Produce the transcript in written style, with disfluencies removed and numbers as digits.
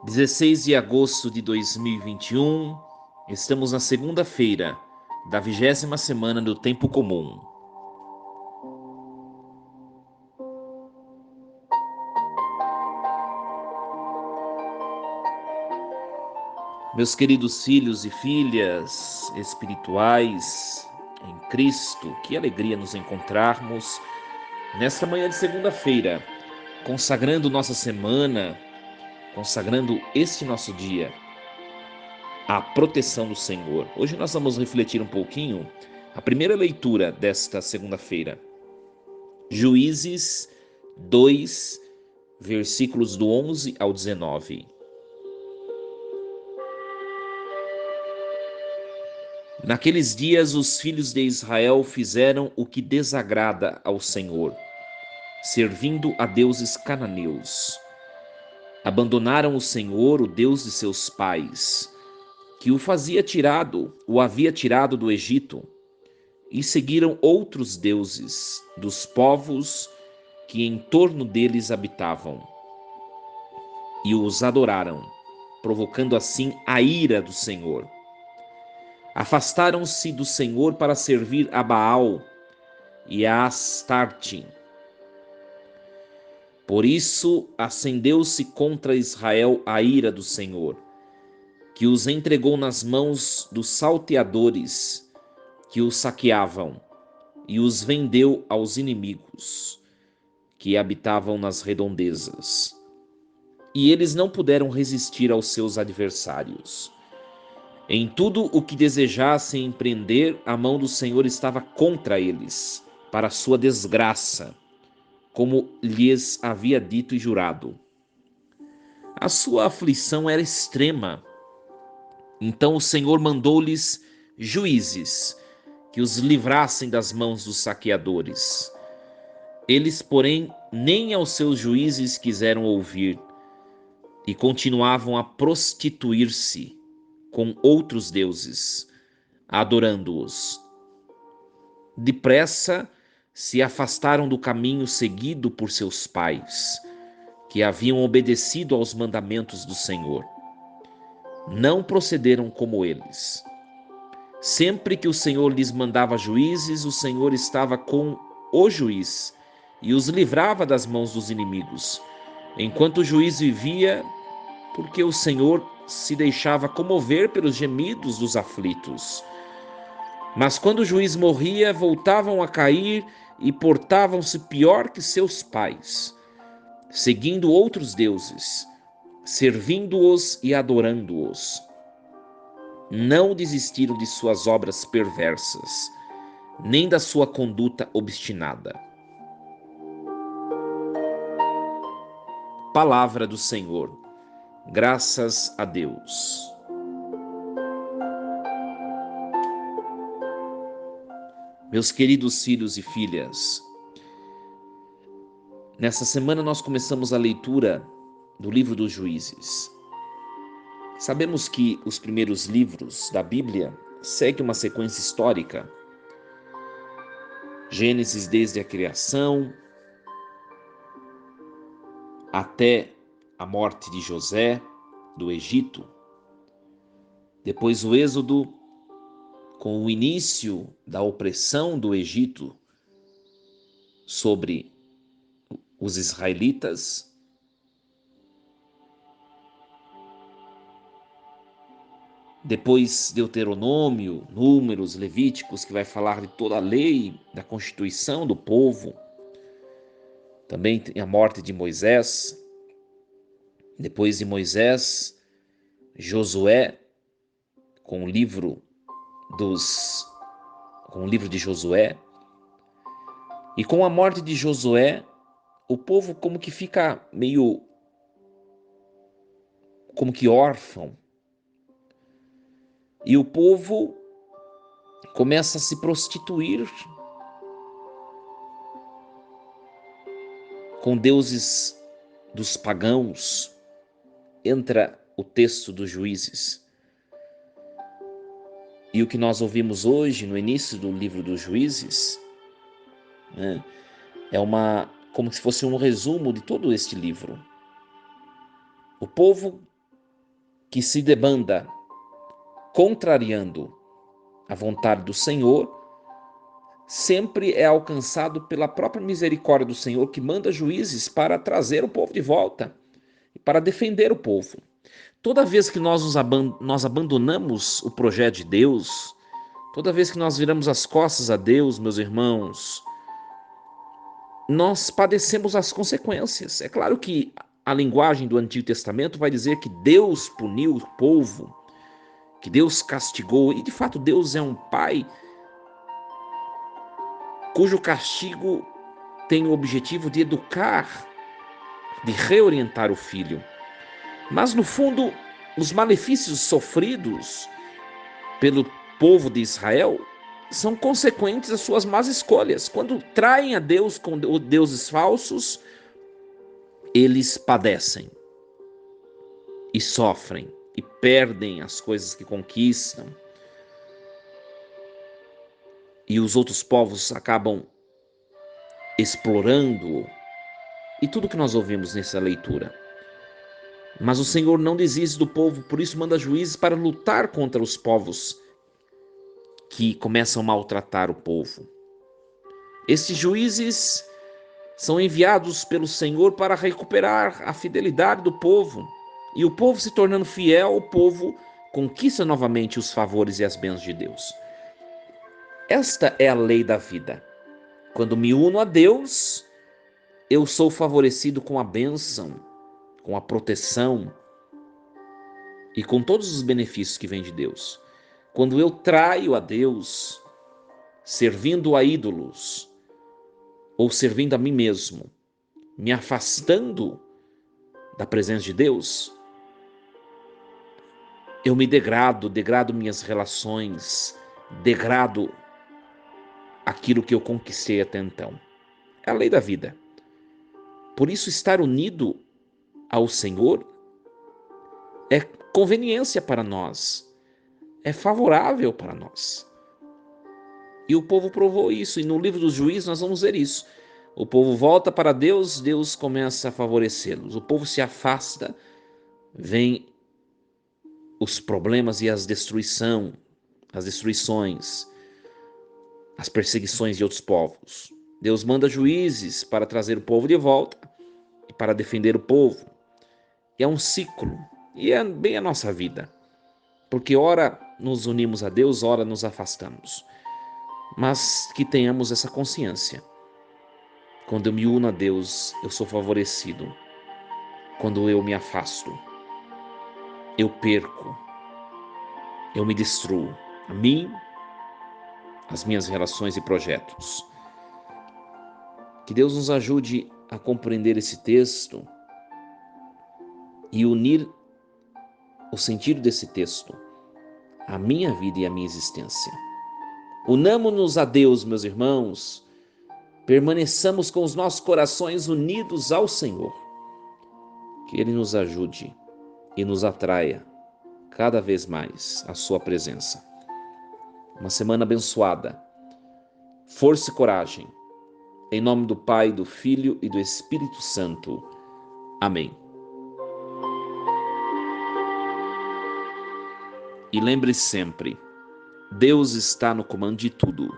16 de agosto de 2021, estamos na segunda-feira da 20ª semana do Tempo Comum. Meus queridos filhos e filhas espirituais em Cristo, que alegria nos encontrarmos nesta manhã de segunda-feira, consagrando nossa semana, consagrando este nosso dia à proteção do Senhor. Hoje nós vamos refletir um pouquinho a primeira leitura desta segunda-feira. Juízes 2, versículos do 11 ao 19. Naqueles dias os filhos de Israel fizeram o que desagrada ao Senhor, servindo a deuses cananeus. Abandonaram o Senhor, o Deus de seus pais, que o havia tirado do Egito, e seguiram outros deuses dos povos que em torno deles habitavam, e os adoraram, provocando assim a ira do Senhor. Afastaram-se do Senhor para servir a Baal e a Astarte. Por isso acendeu-se contra Israel a ira do Senhor, que os entregou nas mãos dos salteadores que os saqueavam, e os vendeu aos inimigos que habitavam nas redondezas. E eles não puderam resistir aos seus adversários. Em tudo o que desejassem empreender, a mão do Senhor estava contra eles, para sua desgraça, como lhes havia dito e jurado. A sua aflição era extrema. Então o Senhor mandou-lhes juízes, que os livrassem das mãos dos saqueadores. Eles, porém, nem aos seus juízes quiseram ouvir, e continuavam a prostituir-se com outros deuses, adorando-os. Depressa se afastaram do caminho seguido por seus pais, que haviam obedecido aos mandamentos do Senhor. Não procederam como eles. Sempre que o Senhor lhes mandava juízes, o Senhor estava com o juiz e os livrava das mãos dos inimigos, enquanto o juiz vivia, porque o Senhor se deixava comover pelos gemidos dos aflitos. Mas quando o juiz morria, voltavam a cair e portavam-se pior que seus pais, seguindo outros deuses, servindo-os e adorando-os. Não desistiram de suas obras perversas, nem da sua conduta obstinada. Palavra do Senhor. Graças a Deus. Meus queridos filhos e filhas, nessa semana nós começamos a leitura do livro dos Juízes. Sabemos que os primeiros livros da Bíblia seguem uma sequência histórica. Gênesis desde a criação até a morte de José do Egito. Depois o Êxodo, com o início da opressão do Egito sobre os israelitas. Depois Deuteronômio, Números, Levíticos, que vai falar de toda a lei, da constituição do povo. Também tem a morte de Moisés. Depois de Moisés, Josué, com o livro de Josué. E com a morte de Josué, o povo como que fica meio como que órfão. E o povo começa a se prostituir com deuses dos pagãos. Entra o texto dos Juízes. E o que nós ouvimos hoje, no início do livro dos Juízes, né, como se fosse um resumo de todo este livro. O povo que se debanda contrariando a vontade do Senhor, sempre é alcançado pela própria misericórdia do Senhor, que manda juízes para trazer o povo de volta e para defender o povo. Toda vez que nós abandonamos o projeto de Deus, toda vez que nós viramos as costas a Deus, meus irmãos, nós padecemos as consequências. É claro que a linguagem do Antigo Testamento vai dizer que Deus puniu o povo, que Deus castigou, e de fato Deus é um pai cujo castigo tem o objetivo de educar, de reorientar o filho. Mas no fundo, os malefícios sofridos pelo povo de Israel são consequentes das suas más escolhas. Quando traem a Deus com deuses falsos, eles padecem e sofrem e perdem as coisas que conquistam. E os outros povos acabam explorando, e tudo que nós ouvimos nessa leitura. Mas o Senhor não desiste do povo, por isso manda juízes para lutar contra os povos que começam a maltratar o povo. Estes juízes são enviados pelo Senhor para recuperar a fidelidade do povo. E o povo, se tornando fiel, o povo conquista novamente os favores e as bênçãos de Deus. Esta é a lei da vida. Quando me uno a Deus, eu sou favorecido com a bênção, com a proteção e com todos os benefícios que vêm de Deus. Quando eu traio a Deus, servindo a ídolos ou servindo a mim mesmo, me afastando da presença de Deus, eu me degrado minhas relações, degrado aquilo que eu conquistei até então. É a lei da vida. Por isso, estar unido ao Senhor é conveniência para nós, é favorável para nós. E o povo provou isso, e no livro dos Juízes nós vamos ver isso. O povo volta para Deus, Deus começa a favorecê-los. O povo se afasta, vem os problemas e as destruições, as perseguições de outros povos. Deus manda juízes para trazer o povo de volta e para defender o povo. E é um ciclo, e é bem a nossa vida. Porque ora nos unimos a Deus, ora nos afastamos. Mas que tenhamos essa consciência. Quando eu me uno a Deus, eu sou favorecido. Quando eu me afasto, eu perco, eu me destruo. A mim, as minhas relações e projetos. Que Deus nos ajude a compreender esse texto e unir o sentido desse texto à minha vida e à minha existência. Unamo-nos a Deus, meus irmãos, permaneçamos com os nossos corações unidos ao Senhor. Que Ele nos ajude e nos atraia cada vez mais à sua presença. Uma semana abençoada. Força e coragem. Em nome do Pai, do Filho e do Espírito Santo. Amém. E lembre-se sempre, Deus está no comando de tudo.